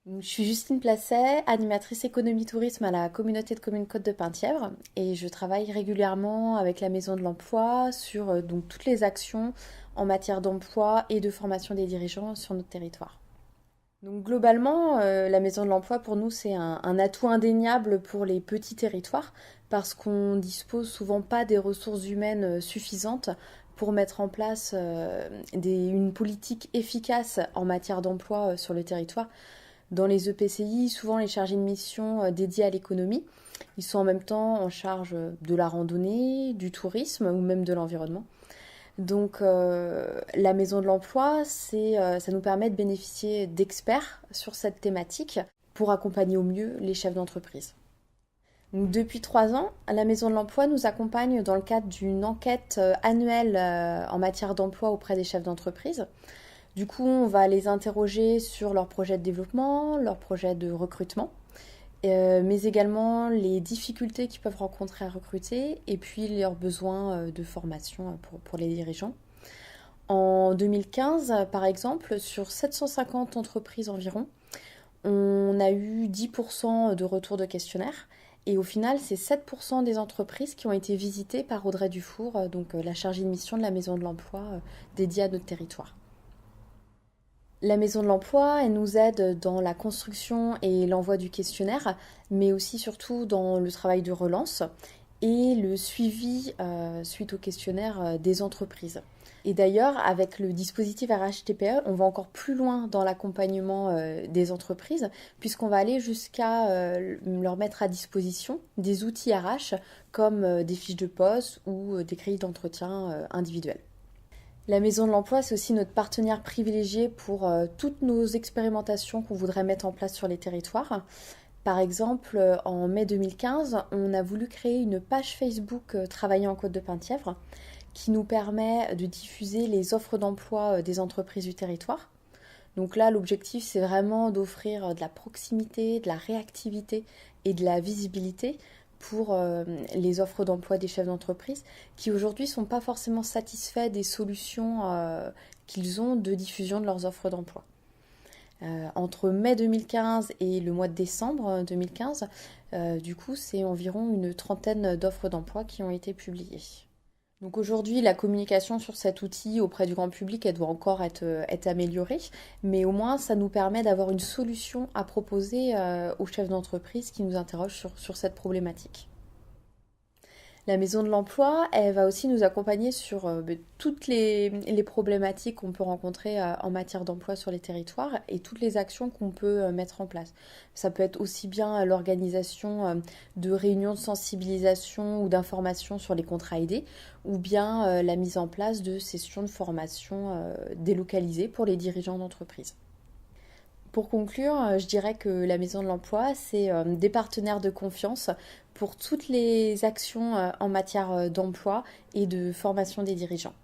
Je suis Justine Placet, animatrice économie-tourisme à la communauté de communes Côte de Penthièvre et je travaille régulièrement avec la Maison de l'Emploi sur donc toutes les actions en matière d'emploi et de formation des dirigeants sur notre territoire. Donc globalement, la Maison de l'Emploi pour nous c'est un atout indéniable pour les petits territoires parce qu'on dispose souvent pas des ressources humaines suffisantes pour mettre en place une politique efficace en matière d'emploi sur le territoire. Dans les EPCI, souvent les chargés de mission dédiés à l'économie, ils sont en même temps en charge de la randonnée, du tourisme ou même de l'environnement. Donc la maison de l'emploi, ça nous permet de bénéficier d'experts sur cette thématique pour accompagner au mieux les chefs d'entreprise. Donc, depuis 3 ans, la Maison de l'Emploi nous accompagne dans le cadre d'une enquête annuelle en matière d'emploi auprès des chefs d'entreprise. Du coup, on va les interroger sur leurs projets de développement, leurs projets de recrutement, mais également les difficultés qu'ils peuvent rencontrer à recruter et puis leurs besoins de formation pour les dirigeants. En 2015, par exemple, sur 750 entreprises environ, on a eu 10% de retour de questionnaires. Et au final, c'est 7% des entreprises qui ont été visitées par Audrey Dufour, donc la chargée de mission de la Maison de l'Emploi dédiée à notre territoire. La Maison de l'Emploi, elle nous aide dans la construction et l'envoi du questionnaire, mais aussi surtout dans le travail de relance et le suivi suite au questionnaire des entreprises. Et d'ailleurs, avec le dispositif RHTPE, on va encore plus loin dans l'accompagnement des entreprises, puisqu'on va aller jusqu'à leur mettre à disposition des outils RH comme des fiches de poste ou des grilles d'entretien individuelles. La Maison de l'Emploi, c'est aussi notre partenaire privilégié pour toutes nos expérimentations qu'on voudrait mettre en place sur les territoires. Par exemple, en mai 2015, on a voulu créer une page Facebook Travailler en Côte de Penthièvre qui nous permet de diffuser les offres d'emploi des entreprises du territoire. Donc là, l'objectif, c'est vraiment d'offrir de la proximité, de la réactivité et de la visibilité pour les offres d'emploi des chefs d'entreprise qui aujourd'hui ne sont pas forcément satisfaits des solutions qu'ils ont de diffusion de leurs offres d'emploi. Entre mai 2015 et le mois de décembre 2015, du coup, c'est environ une trentaine d'offres d'emploi qui ont été publiées. Donc aujourd'hui, la communication sur cet outil auprès du grand public, elle doit encore être améliorée, mais au moins ça nous permet d'avoir une solution à proposer aux chefs d'entreprise qui nous interrogent sur cette problématique. La Maison de l'Emploi, elle va aussi nous accompagner sur toutes les problématiques qu'on peut rencontrer en matière d'emploi sur les territoires et toutes les actions qu'on peut mettre en place. Ça peut être aussi bien l'organisation de réunions de sensibilisation ou d'information sur les contrats aidés ou bien la mise en place de sessions de formation délocalisées pour les dirigeants d'entreprise. Pour conclure, je dirais que la Maison de l'Emploi, c'est des partenaires de confiance pour toutes les actions en matière d'emploi et de formation des dirigeants.